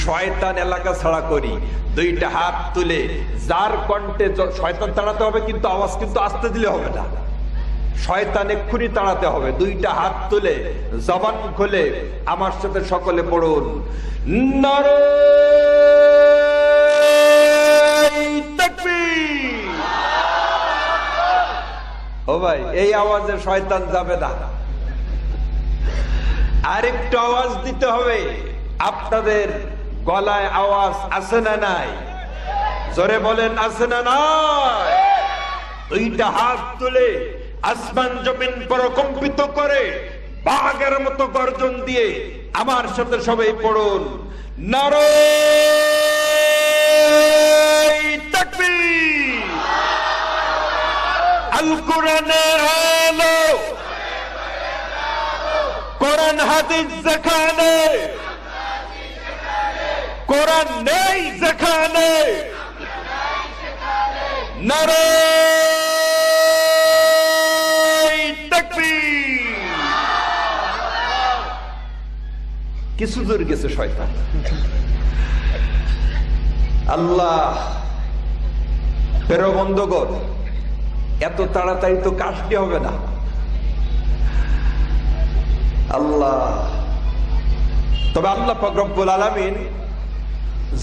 শয়তান এলাকা ছাড়া করি। দুইটা হাত তুলে যার কণ্ঠে শয়তান তাড়াতে হবে, কিন্তু আওয়াজ কিন্তু আস্তে দিলে হবে না, শয়তান এক্ষুনি তাড়াতে হবে। দুইটা হাত তুলে জবান খুলে আমার সাথে সকলে পড়ুন, নারে তাকবীর। ও ভাই, এই আওয়াজে শয়তান যাবে না, আরেকটু আওয়াজ দিতে হবে। আপনাদের গলায় আওয়াজ আছে না নাই? জোরে বলেন, আছে না নাই? দুইটা হাত তুলে আসমান জমিন প্রকম্পিত করে বাঘের মতো গর্জন দিয়ে আমার সাথে সবাই পড়ুন, নারে তাকবীর। আল কোরআনের আলো, কোরআন হাদিস যেখানে, কোরআন নেই যেখানে, নারে তাকবীর। কিছু দূর গেছে শয়তান। আল্লাহ প্রিয় বন্ধুগণ, এত তাড়াতাড়ি তো কাজটি হবে না। আল্লাহ, তবে আল্লাহ পাক রব্বুল আলামিন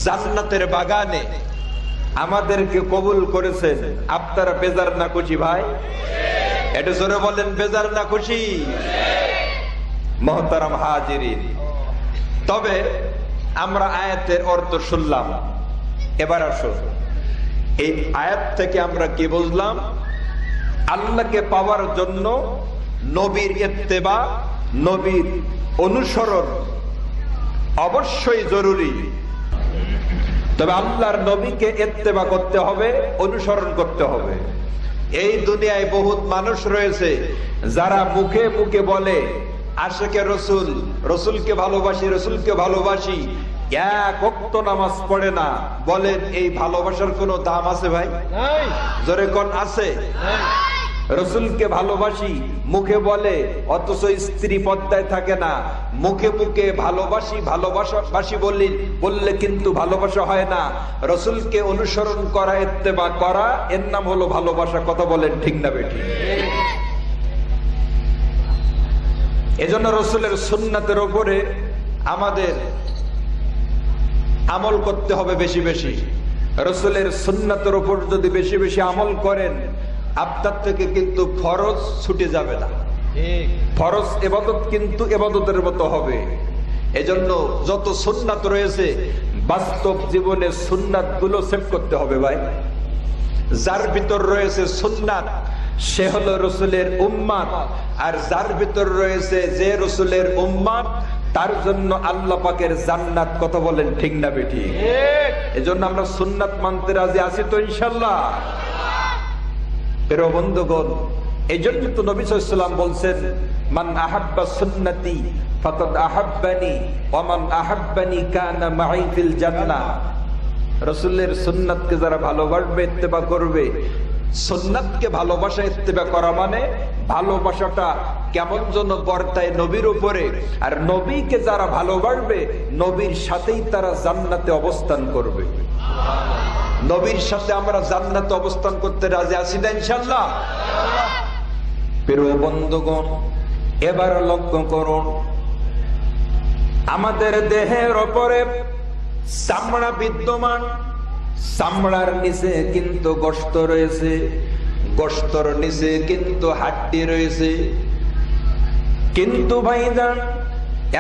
জান্নাতের বাগানে আমাদেরকে কবুল করেছেন। আপনারা বেজার না খুশি ভাই? এটা জোরে বলেন, বেজার না খুশি? মুহতারাম হাজিরিন, তবে আমরা আয়াতের অর্থ শুনলাম, এবার আসুন এই আয়াত থেকে আমরা কি বুঝলাম? আল্লাহকে পাওয়ার জন্য নবীর ইত্তেবা, নবীর অনুসরণ অবশ্যই জরুরি। তবে আল্লাহর নবীকে ইত্তেবা করতে হবে, অনুসরণ করতে হবে। এই দুনিয়ায় বহুত মানুষ রয়েছে যারা মুখে মুখে বলে আশিকে রসুল, রসুলকে ভালোবাসি, রসুলকে ভালোবাসি, এক ওয়াক্ত নামাজ পড়ে না। বলেন এই ভালোবাসার কোনো দাম আছে ভাই? জোরে কোন আছে? রসুলকে ভালোবাসি মুখে বলে, অথচ স্ত্রী পর্দায় থাকে না। মুখে মুখে ভালোবাসি ভালোবাসি বললে কিন্তু ভালোবাসা হয় না। রসুলকে অনুসরণ করা, ইত্তেবা করা, এর নাম হলো ভালোবাসা। কথা বলেন ঠিক না বেঠিক? এজন্য রসুলের সুন্নাতের উপরে আমাদের আমল করতে হবে বেশি বেশি। রসুলের সুন্নাতের উপর যদি বেশি বেশি আমল করেন, আপনার থেকে কিন্তু ফরজ ছুটে যাবে না। ফরজ ইবাদত কিন্তু ইবাদতের মতো হবে। এজন্য যত সুন্নাত রয়েছে বাস্তব জীবনে সুন্নাত গুলো সেট করতে হবে ভাই। যার ভিতর রয়েছে সুন্নাত সে হলো রসুলের উম্মাত, আর যার ভিতর রয়েছে যে রসুলের উম্মাত তার জন্য আল্লাহ পাকের জান্নাত। কথা বলেন ঠিক না বেঠিক? এজন্য আমরা সুন্নাত মানতে রাজি আছি তো ইনশাআল্লাহ? প্রিয় বন্ধুগণ, এই জন্য তো নবী সাল্লাল্লাহু আলাইহি ওয়াসাল্লাম বলছেন, মান আহাব্বা সুন্নতি ফাকাদ আহাব্বানি ওয়া মান আহাব্বানি কানা মাই ফিল জান্নাহ। রাসূলের সুন্নাতকে যারা ভালোবাসবে, ইত্তেবা করবে, সুন্নাতকে ভালোবাসা ইত্তেবা করা মানে ভালোবাসাটা কেমন যেন বর্তায় নবীর উপরে। আর নবীকে যারা ভালোবাসবে, নবীর সাথেই তারা জান্নাতে অবস্থান করবে। নবীর সাথে আমরা জান্নাতে অবস্থান করতে রাজি আছি না ইনশাআল্লাহ? প্রিয় বন্ধুগণ, এবার লক্ষ্য করুন, আমাদের দেহের উপরে চামড়া বিদ্যমান, চামড়ার নিচে কিন্তু গোশত রয়েছে, গোশতর নিচে কিন্তু হাড্ডি রয়েছে। কিন্তু ভাইজান,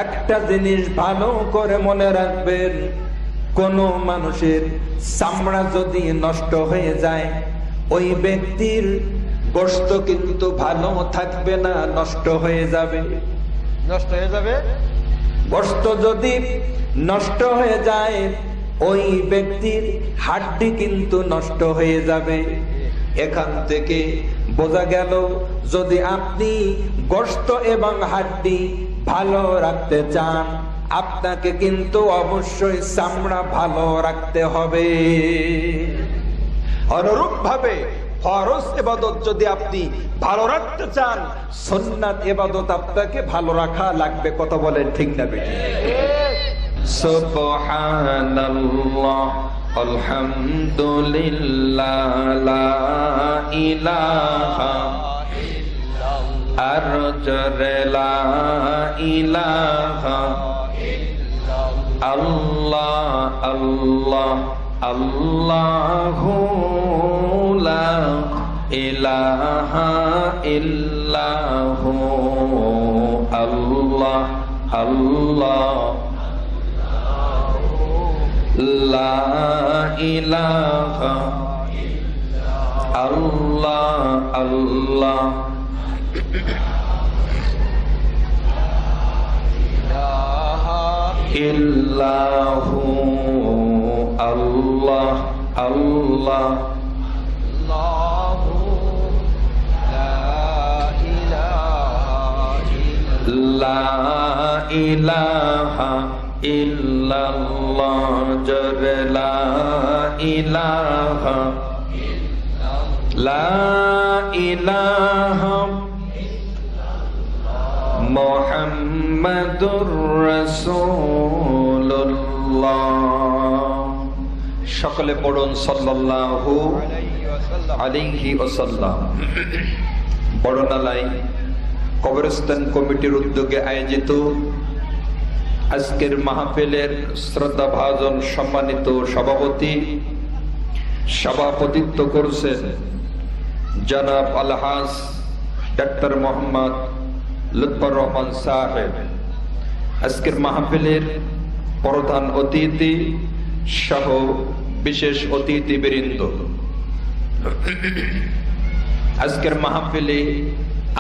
একটা জিনিস ভালো করে মনে রাখবেন, কোন মানুষের চামড়া যদি নষ্ট হয়ে যায়, ওই ব্যক্তির গোশত কিন্তু ভালো থাকবে না, নষ্ট হয়ে যাবে। নষ্ট হয়ে যাবে। গোশত যদি নষ্ট হয়ে যায়, ওই ব্যক্তির হাড্ডি কিন্তু নষ্ট হয়ে যাবে। এখান থেকে বোঝা গেল, যদি আপনি গোশত এবং হাড্ডি ভালো রাখতে চান, আপনাকে কিন্তু অবশ্যই চামড়া ভালো রাখতে হবে। অনুরূপ ভাবে ফরজ ইবাদত যদি আপনি ভালো রাখতে চান, সুন্নাত ইবাদত আপনাকে ভালো রাখা লাগবে। কথা বলেন ঠিক না বেঠিক? সুবহানাল্লাহ আলহামদুলিল্লাহ লা ইলাহা আর জোরে লা ইলাহা আল্লাহ আল্লাহ আল্লাহু লা ইলাহা ইল্লাহু আল্লাহ আল্লাহ লা ইলাহা আল্লাহ আল্লাহ ইল্লাহু আল্লাহ আল্লাহ লা ইলাহা ইল্লাল্লাহ জোরে লা ইলাহা লা ইলাহা মুহাম্মাদুর রাসূলুল্লাহ। সকলে পড়ুন সাল্লাল্লাহু আলাইহি ওয়াসাল্লাম। বড়নালাই কবরস্থান কমিটির উদ্যোগে আয়োজিত আজকের মাহফিলের শ্রদ্ধাভাজন সম্মানিত সভাপতি, সভাপতিত্ব করছেন জনাব আলহাজ ডাক্তার মোহাম্মদ লুৎফর রহমান সাহেব। আজকের মাহফিলের প্রধান অতিথি সহ বিশেষ অতিথিবৃন্দ, আজকের মাহফিলে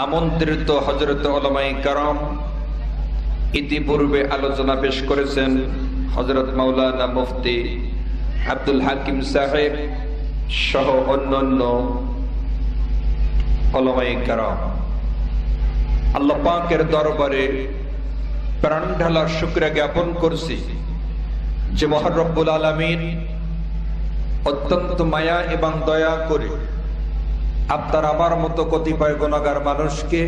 আমন্ত্রিত হযরত উলামায়ে কেরাম, ইতিপূর্বে আলোচনা পেশ করেছেন হযরত মাওলানা মুফতি আব্দুল হাকিম সাহেব সহ অন্যান্য উলামায়ে কেরাম। আল্লাহ পাকের দরবারে প্রাণ ঢালা শুকরিয়া জ্ঞাপন করছি যে মহান রব্বুল আলামিন অত্যন্ত মায়া এবং দয়া করে আপনার আমার মতো কতিপয় গুনাহগার মানুষকে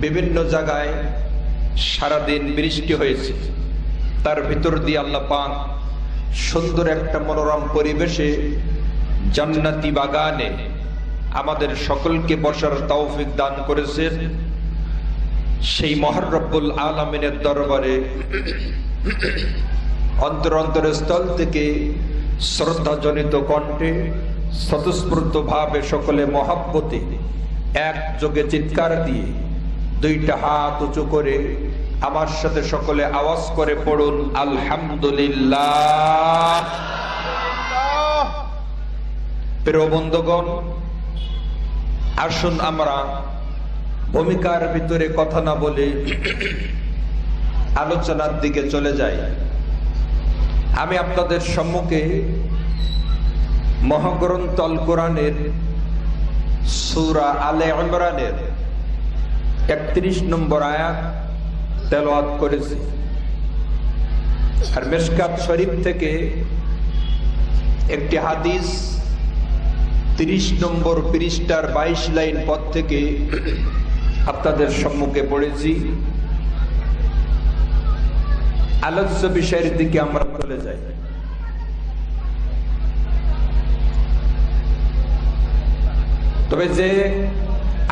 বিভিন্ন জায়গায় সারাদিন বৃষ্টি হয়েছে, তার ভিতর দিয়ে আল্লাহ পাক সুন্দর একটা মনোরম পরিবেশে জান্নাতি বাগানে আমাদের সকলকে বসার তৌফিক দান করেছেন। সেই মহান রব্বুল আলামিনের দরবারে অন্তর অন্তরস্থল থেকে শ্রদ্ধাজনিত কণ্ঠে স্বতঃস্ফূর্ত ভাবে সকলে মহাব্বতে একযোগে চিৎকার দিয়ে দুইটা হাত উঁচু করে আমার সাথে সকলে আওয়াজ করে পড়ুন আলহামদুলিল্লাহ। প্রিয় বন্ধুগণ, আসুন আমরা ভূমিকার ভিতরে কথা না বলে আলোচনার দিকে চলে যাই। আমি আপনাদের সম্মুখে মহাগ্রন্থ আল কোরআনের সূরা আলে ইমরানের 31 নম্বর আয়াত তেলাওয়াত করেছি। আর মিশকাত শরীফ থেকে একটি হাদিস 30 নম্বর পৃষ্ঠার 22 লাইন পদ থেকে আপনাদের সম্মুখে পড়েছি। আলোচ্য বিষয়ের দিকে আমরা চলে যাই। তবে যে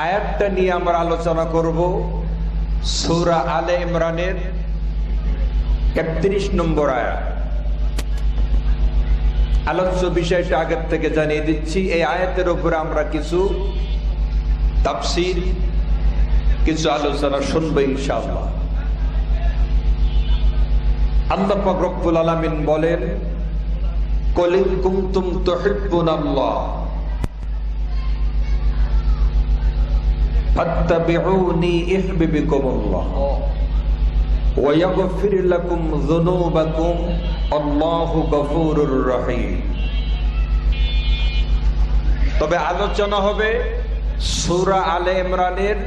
আয়াতটা নিয়ে আমরা আলোচনা করব সূরা আলে ইমরানের 31 নম্বর আয়াত। আলোচ্য বিষয়টা আগের থেকে জানিয়ে দিচ্ছি। এই আয়াতের উপরে আমরা কিছু তাফসীর, কিছু আলোচনা শুনবো ইনশাআল্লাহ। আল্লাহ পাক রব্বুল আলামিন বলেন, কুল ইন কুনতুম তুহিব্বুনাল্লাহ ফাত্তাবিউনি ইহবিবকুমুল্লাহ ওয়া ইয়াগফির লাকুম যুনুবাকুম আল্লাহু গফুরুর রহিম। তবে আলোচনা হবে সূরা আলে ইমরানের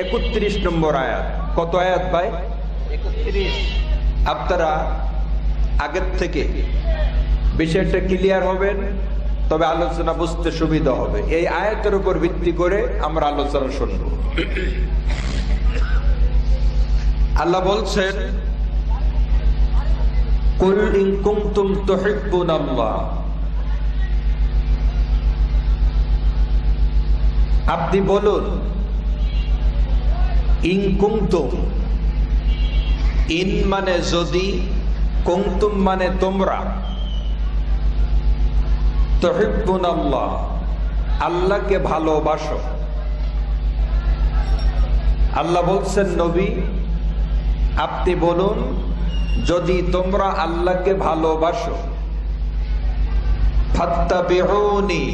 31 নম্বর আয়াত। কত আয়াত ভাই? 31। আপনারা আগের থেকে বিষয়টা ক্লিয়ার হবেন, তবে আলোচনা বুঝতে সুবিধা হবে। এই আয়াতের উপর ভিত্তি করে আমরা আলোচনা শুনব। আল্লাহ বলছেন কুল ইন কুনতুম তুহিব্বুনাল্লাহ, আপনি বলুন ইন কুনতুম, ইন মানে যদি, কুনতুম মানে তোমরা, তুহিব্বুনাল্লাহ আল্লাহকে ভালোবাসো। আল্লাহ বলছেন নবী আপনি বলুন যদি তোমরা আল্লাহকে ভালোবাসো, ফাত্তাবিউনি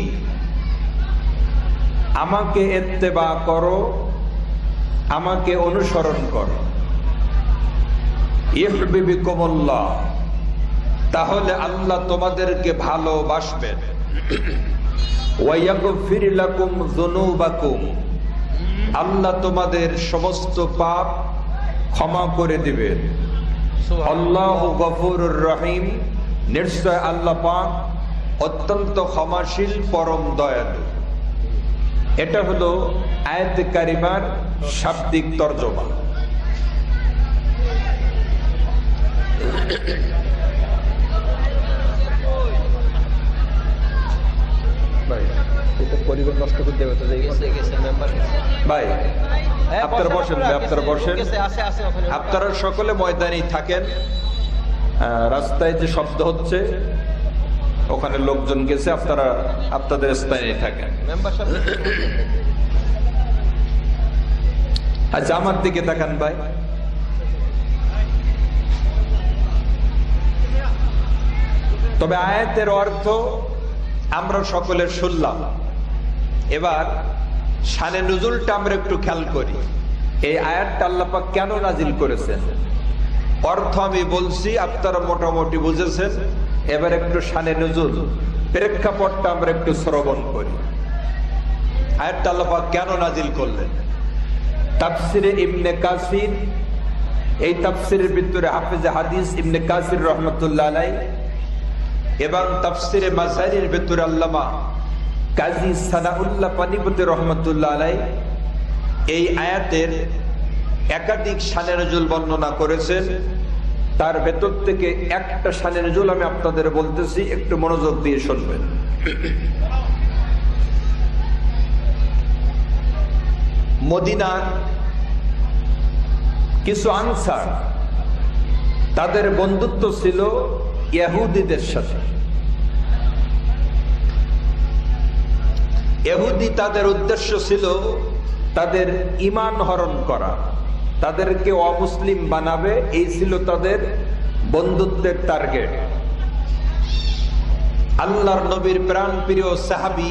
আমাকে ইত্তেবা করো, আমাকে অনুসরণ করো, ইউহিব্বুকুমুল্লাহ তাহলে আল্লাহ তোমাদেরকে ভালোবাসবেন, ওয়া ইয়াগফির লাকুম যুনুবাকুম আল্লাহ তোমাদের সমস্ত পাপ ক্ষমা করে দিবেন। আল্লাহু গফুরুর রহিম নিশ্চয় আল্লাহ পাক অত্যন্ত ক্ষমাশীল পরম দয়ালু। এটা হলো আয়াতে কারিমার শাব্দিক তরজমা। পরিবেশ নষ্ট করতে হবে ভাই। আপনারা বসেন, আপনারা বসেন, আপনারা সকলে ময়দানেই থাকেন। রাস্তায় যে শব্দ হচ্ছে ওখানে লোকজন গেছে, আপনারা আপনাদের স্থানে থাকেন। আচ্ছা আমার দিকে তাকান ভাই। তবে আয়াতের অর্থ আমরা সকলে শুনলাম। এবার শানে নুজুলটা আমরা একটু খেয়াল করি। এই আয়াতটা আল্লাহ পাক কেন নাজিল করেছেন অর্থ আমি বলছি, আপনারা মোটামুটি বুঝেছেন। এবার একটু শানে নুজুল প্রেক্ষাপটটা আমরা একটু শ্রবণ করি। আয়াতটা আল্লাহ পাক কেন নাজিল করলেন? তাফসিরে ইবনে কাসির, এই তাফসিরের ভিতরে হাফেজে হাদিস ইবনে কাসির রহমতুল্লাহ আলাইহি এবং তাফসিরে মাসাইরের ভিতরে আল্লামা কাজী সানাউল্লাহ পানিপতি রহমতুল্লাহ আলাইহি এই আয়াতের একাধিক শানে নুজুল বর্ণনা করেছেন। তার ভেতর থেকে একটা শানে নুজুল আমি আপনাদের বলতেছি, একটু মনোযোগ দিয়ে শুনবেন। মদিনার কিছু আনসার তাদের বন্ধুত্ব ছিল ইহুদিদের সাথে। ইহুদি তাদের উদ্দেশ্য ছিল তাদের ঈমান হরণ করা, তাদেরকে অমুসলিম বানাবে, এই ছিল তাদের বন্ধুত্বের টার্গেট। আল্লাহর নবীর প্রাণ প্রিয় সাহাবী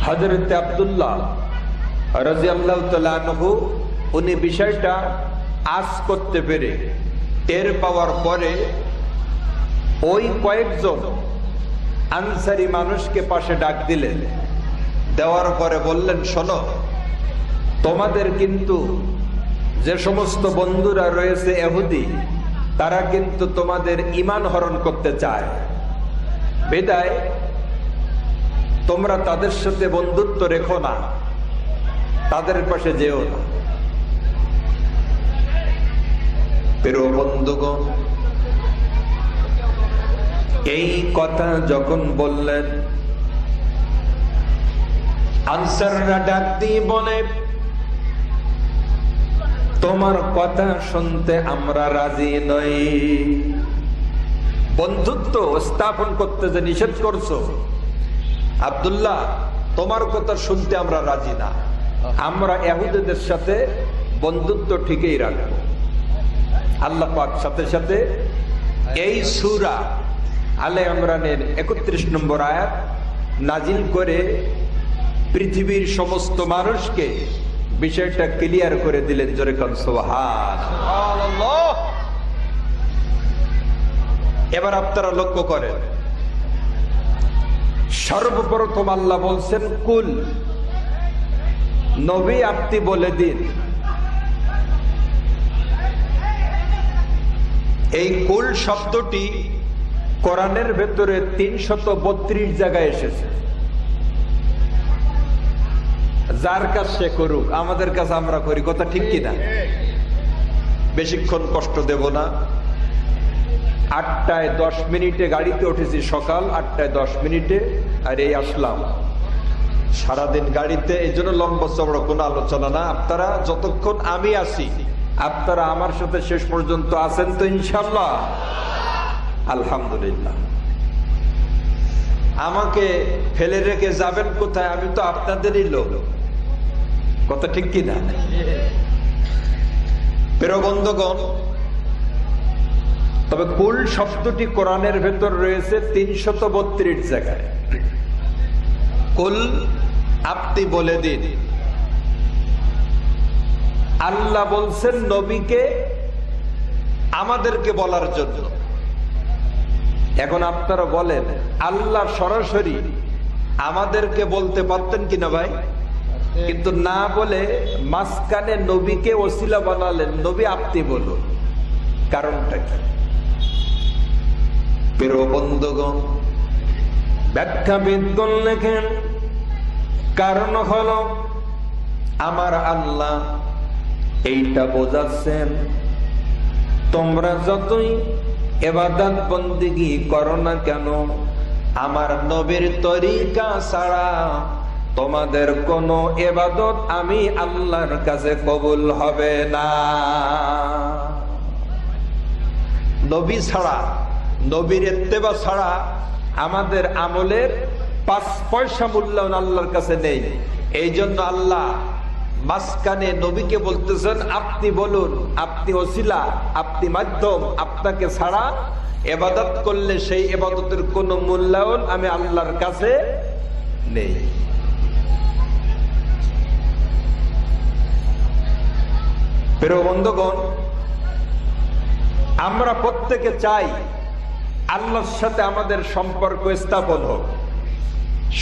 হযরত আব্দুল্লাহ রাদিয়াল্লাহু তাআলা আনহু উনি বিষয়টা আজ করতে পেরে টের পাওয়ার পরে ওই কয়েকজন আনসারী মানুষকে পাশে ডাক দিলেন। দেওয়ার পরে বললেন শোনো, তোমাদের কিন্তু যে সমস্ত বন্ধুরা রয়েছে ইহুদি, তারা কিন্তু তোমাদের ঈমান হরণ করতে চায়, বিদায় তোমরা তাদের সাথে বন্ধুত্ব রেখো না, তাদের পাশে যেও না। প্রিয় বন্ধুগণ, এই কথা যখন বললেন আনসাররা ডাক দিয়ে বলে তোমার কথা শুনতে আমরা রাজি নই। বন্ধুত্ব স্থাপন করতে যে নিষেধ করছো আব্দুল্লাহ, তোমার কথা শুনতে আমরা রাজি না। আমরা ইহুদিদের সাথে বন্ধুত্ব ঠিকই রাখবো। আল্লাহ পাক সাথে সাথে এই সূরা আলে ইমরানের 31 নম্বর আয়াত নাজিল করে পৃথিবীর সমস্ত মানুষকে বিষয়টা ক্লিয়ার করে দিলেন। জোরে কোন সুবহানাল্লাহ। এবার আপনারা লক্ষ্য করেন, সর্বপ্রথম আল্লাহ বলছেন কুল, নবী আপনি বলে দিন। এই কুল শব্দটি কোরআনের ভেতরে 332 জায়গায় এসেছে। যার কাজ সে করুক, আমাদের কাছে আমরা করি, কথা ঠিক কিনা? বেশিক্ষণ কষ্ট দেব না। 8টায় 10 মিনিটে গাড়িতে উঠেছি, সকাল 8টায় 10 মিনিটে, আর এই আসলাম। সারাদিন গাড়িতে, এই জন্য লম্বা চওড়া কোনো আলোচনা না। আপনারা যতক্ষণ আমি আছি, আপনারা আমার সাথে শেষ পর্যন্ত আছেন তো ইনশাআল্লাহ? আলহামদুলিল্লাহ। আমাকে ফেলে রেখে যাবেন কোথায়? আমি তো আপনাদেরই লোক, কথা ঠিক কি না? প্রিয় বন্ধুগণ, তবে কুল শব্দটি কোরআনের ভেতর রয়েছে 332 জায়গায়। কুল, আপনি বলে দিন। আল্লাহ বলছেন নবীকে আমাদেরকে বলার জন্য। এখন আপনারা বলেন, আল্লাহ সরাসরি আমাদেরকে বলতে পারতেন কিনা ভাই? কিন্তু না বলে মাঝখানে নবীকে ওসিলা বানালেন, নবী আপনি বলুন। কারণটা কি? প্রিয় বন্ধুগণ, ব্যাখ্যাবিদগণ লেখেন, কারণ হলো আমার আল্লাহ এইটা বোঝাচ্ছেন, তোমরা যতই ইবাদত বন্দেগী করো না কেন, আমার নবীর তরিকা ছাড়া তোমাদের কোনো ইবাদত আমি আল্লাহর কাছে কবুল হবে না। নবী ছাড়া, নবীর ইত্তেবা ছাড়া আমাদের আমলের 5 পয়সা মূল্যায়ন আল্লাহর কাছে নেই। এই জন্য আল্লাহ মাঝখানে নবীকে বলতেছেন আপনি বলুন, আপনি ওসিলা, আপনি মাধ্যম, আপনাকে ছাড়া ইবাদত করলে সেই ইবাদতের কোনো মূল্যায়ন আমি আল্লাহর কাছে নেই। প্রিয় বন্ধুগণ, আমরা প্রত্যেকে চাই আল্লাহর সাথে আমাদের সম্পর্ক স্থাপন হোক,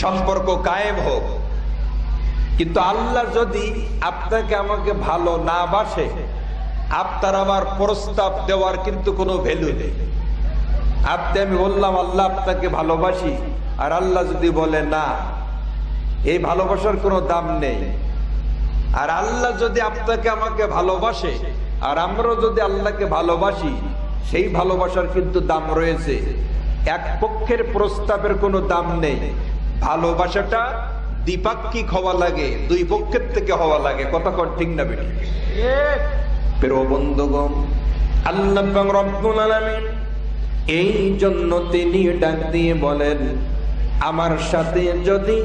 সম্পর্ক কায়েম হোক। কিন্তু আল্লাহ যদি আপনাকে আমাকে ভালো না বাসে, আপনার আমার প্রস্তাব দেওয়ার কিন্তু কোনো ভ্যালু নেই। আপনি, আমি বললাম আল্লাহ আপনাকে ভালোবাসি, আর আল্লাহ যদি বলে না, এই ভালোবাসার কোনো দাম নেই। আর আল্লাহ যদি আপনাকে আমাকে ভালোবাসে, আর আমরা যদি আল্লাহকে ভালোবাসি, সেই ভালোবাসার কিন্তু দাম রয়েছে। এক পক্ষের প্রস্তাবের কোনো দাম নেই। ভালোবাসাটা দ্বিপাক্ষিক হওয়া লাগে, দুই পক্ষের থেকে হওয়া লাগে। কথা কোন ঠিক না বেটি? প্রিয় বন্ধুগণ, আল্লাহ রাব্বুল আলামিন এই জন্য তিনি ডাক দিয়ে বলেন, আমার সাথে যদি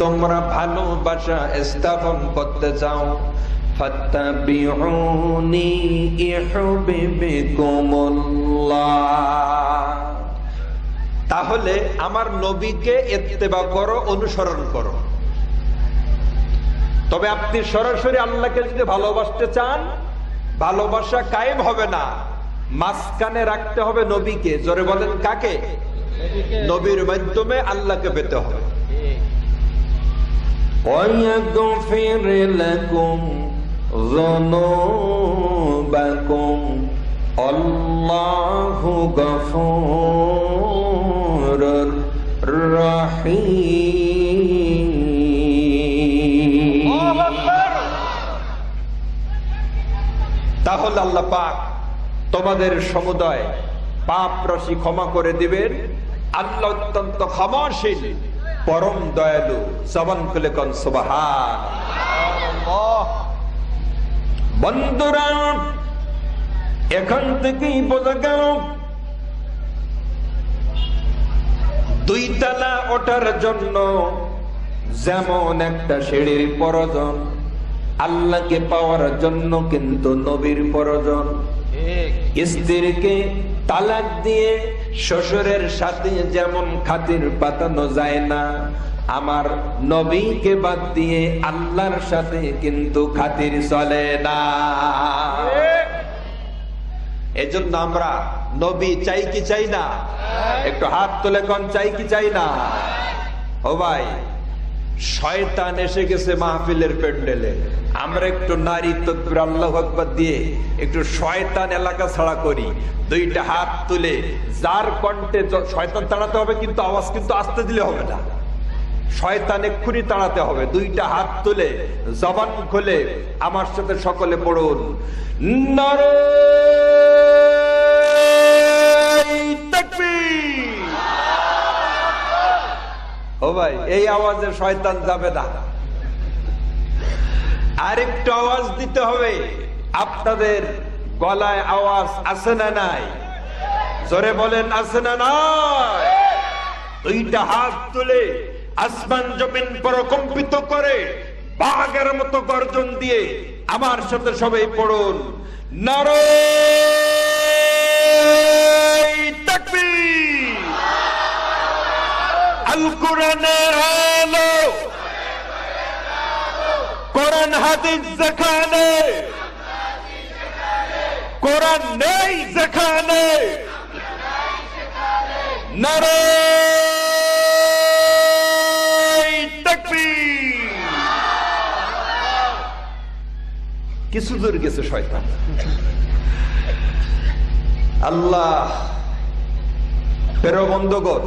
তোমরা ভালোবাসা স্থাপন করতে চাও, ফাত্তাবিউনি ইউহিব্বুকুমুল্লাহ, তাহলে আমার নবীকে ইত্তেবা করো, অনুসরণ করো। তবে আপনি সরাসরি আল্লাহকে যদি ভালোবাসতে চান, ভালোবাসা কায়েম হবে না, মাঝখানে রাখতে হবে নবীকে। জোরে বলেন কাকে? নবীর মাধ্যমে আল্লাহকে পেতে হবে। وَيَغْفِرْ لَكُمْ ذُنُوبَكُمْ اللَّهُ غَفُورٌ رَحِيمٌ। তাহলে আল্লাহ পাক তোমাদের সমুদয় পাপ রাশি ক্ষমা করে দিবেন। আল্লাহ অত্যন্ত ক্ষমাশীল, পরম দয়ালু। জবান খুলে কোন সুবহানাল্লাহ। বন্ধুরা, এখান থেকেই বোঝা গেল 2 তলা ওঠার জন্য যেমন একটা সিঁড়ির প্রয়োজন, আল্লাহকে পাওয়ার জন্য কিন্তু নবীর প্রয়োজন। স্ত্রীকে তালাক দিয়ে শ্বশুরের সাথে যেমন খাতির পাতানো যায় না, আমার নবীকে বাদ দিয়ে আল্লাহর সাথে কিন্তু খাতির চলে না। এজন্য আমরা নবী চাই কি চাই না? একটু হাত তুলে কোন চাই কি চাই না? ও ভাই, শয়তান এসে গেছে মাহফিলের প্যান্ডেলে, আমরা একটু নারী তাকবীর আল্লাহু আকবার দিয়ে একটু শয়তান এলাকা ছাড়া করি। 2টা হাত তুলে যার কণ্ঠে শয়তান তাড়াতে হবে, কিন্তু আওয়াজ কিন্তু আস্তে দিলে হবে না। শয়তান এক্ষুনি তাড়াতে হবে। দুইটা হাত তুলে জবান খুলে আমার সাথে সকলে পড়ুন, নারে তাকবীর। ও ভাই, এই আওয়াজে শয়তান যাবে না, আরেকটু আওয়াজ দিতে হবে। আপনাদের গলায় আওয়াজ আছে না নাই? জোরে বলেন, আছে না নাই? দুইটা হাত তুলে আসমান জমিন প্রকম্পিত করে বাঘের মতো গর্জন দিয়ে আমার সাথে সবাই পড়ুন, নারে তাকবীর। আল কোরআনের আলো, কোরআন হাদিস যেখানে, কোরআন নেই যেখানে, নারে তাকবীর। কিছু দূর গেছে শয়তান। আল্লাহ, প্রিয় বন্ধুগণ,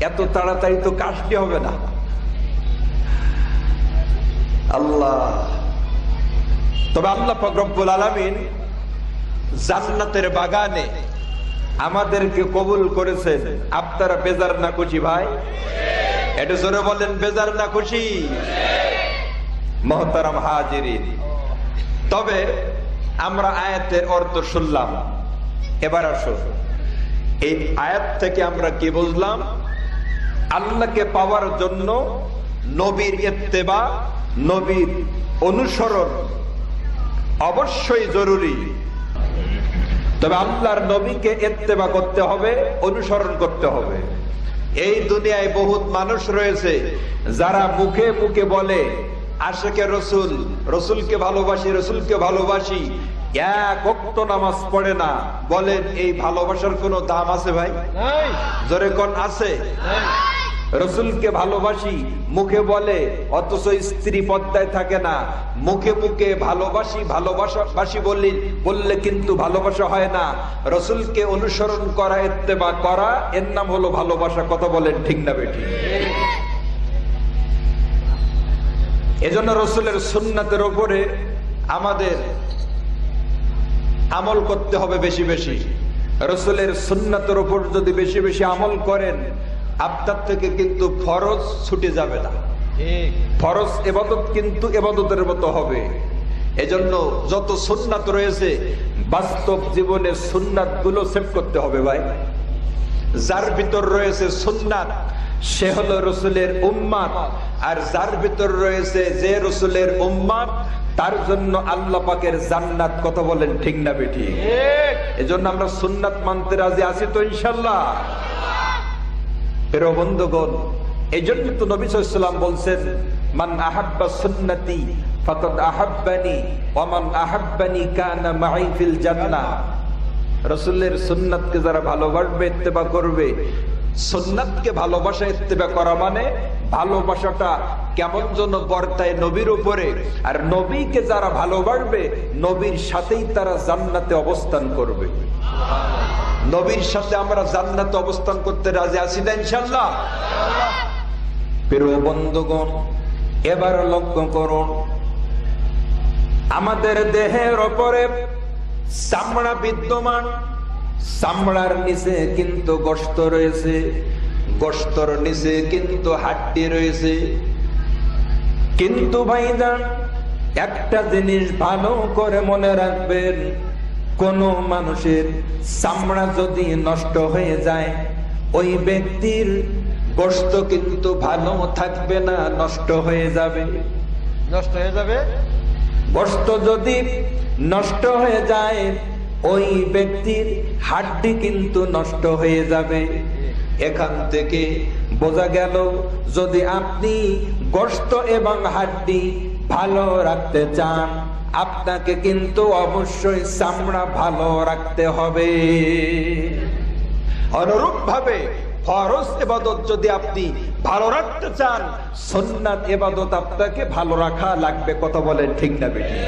এত তাড়াতাড়ি তো কাজটি হবে না। আল্লাহ, তবে আল্লাহ পাক রব্বুল আলামিন জান্নাতের বাগানে আমাদেরকে কবুল করেছেন। আপনারা বেজার না খুশি ভাই? এটা জোরে বলেন, বেজার না খুশি? মুহতারাম হাজিরিন, তবে আমরা আয়াতের অর্থ শুনলাম, এবার আসুন এই আয়াত থেকে আমরা কি বুঝলাম? আল্লাহকে পাওয়ার জন্য নবীর ইত্তেবা, নবীর অনুসরণ অবশ্যই জরুরি। তবে আল্লাহর নবীকে ইত্তেবা করতে হবে, অনুসরণ করতে হবে। এই দুনিয়ায় বহুত মানুষ রয়েছে যারা মুখে মুখে বলে আশিকে রসুল, রসুলকে ভালোবাসি, রসুলকে ভালোবাসি, এক ওয়াক্ত নামাজ পড়ে না। বলেন, এই ভালোবাসার কোনো দাম আছে ভাই? জোরে কোন আছে? রসুলকে ভালোবাসি মুখে বলে, অথচ স্ত্রী পর্দায় থাকে না। মুখে মুখে ভালোবাসি ভালোবাসি বললে কিন্তু ভালোবাসা হয় না। রসুলকে অনুসরণ করা, ইত্তেবা করা, এর নাম হলো ভালোবাসা। কথা বলেন ঠিক না বেঠিক? এজন্য রসুলের সুন্নাতের উপরে আমাদের আমল করতে হবে বেশি বেশি। রসুলের সুন্নাতের উপর যদি বেশি বেশি আমল করেন, আপনার থেকে কিন্তু ফরজ ছুটে যাবে না। ফরজ ইবাদত কিন্তু ইবাদতের মতো হবে। এজন্য যত সুন্নাত রয়েছে বাস্তব জীবনে সুন্নাত গুলো সেভ করতে হবে ভাই। যার ভিতর রয়েছে সুন্নাত সে হলো রসুলের উম্মাত, আর যার ভিতর রয়েছে যে রসুলের উম্মাত তার জন্য আল্লাহ পাকের জান্নাত। কথা বলেন ঠিক না বেঠিক? এজন্য আমরা সুন্নাত মানতে রাজি আছি তো ইনশাআল্লাহ? প্রিয় বন্ধুগণ, এই জন্য তো নবী সাল্লাল্লাহু আলাইহি ওয়াসাল্লাম বলছেন, মান আহাব্বা সুন্নতি ফাকাদ আহাব্বানি ওয়া মান আহাব্বানি কানা মাই ফিল জান্নাহ। রাসূলের সুন্নাতকে যারা ভালোবাসবে, ইত্তেবা করবে, সুন্নাতকে ভালোবাসা ইত্তেবা করা মানে ভালোবাসাটা কেমন যেন বর্তায় নবীর উপরে। আর নবীকে যারা ভালোবাসবে, নবীর সাথেই তারা জান্নাতে অবস্থান করবে। নবীর সাথে আমরা জান্নাতে অবস্থান করতে রাজি আছি না ইনশাআল্লাহ? প্রিয় বন্ধুগণ, এবার লক্ষ্য করুন, আমাদের দেহের উপরে চামড়া বিদ্যমান, চামড়ার নিচে কিন্তু গোশত রয়েছে, গোশতর নিচে কিন্তু হাড্ডি রয়েছে। কিন্তু ভাইজান, একটা জিনিস ভালো করে মনে রাখবেন, কোন মানুষের চামড়া যদি নষ্ট হয়ে যায়, ওই ব্যক্তির গোশত কিন্তু ভালো থাকবে না, নষ্ট হয়ে যাবে। নষ্ট হয়ে যাবে। গোশত যদি নষ্ট হয়ে যায়, ওই ব্যক্তির হাড্ডি কিন্তু নষ্ট হয়ে যাবে। এখান থেকে বোঝা গেল, যদি আপনি গোশত এবং হাড্ডি ভালো রাখতে চান, আপনাকে কিন্তু অবশ্যই চামড়া ভালো রাখতে হবে। অনুরূপ ভাবে ফরজ ইবাদত যদি আপনি ভালো রাখতে চান, সুন্নাত ইবাদত আপনাকে ভালো রাখা লাগবে। কথা বলেন ঠিক না বেঠিক?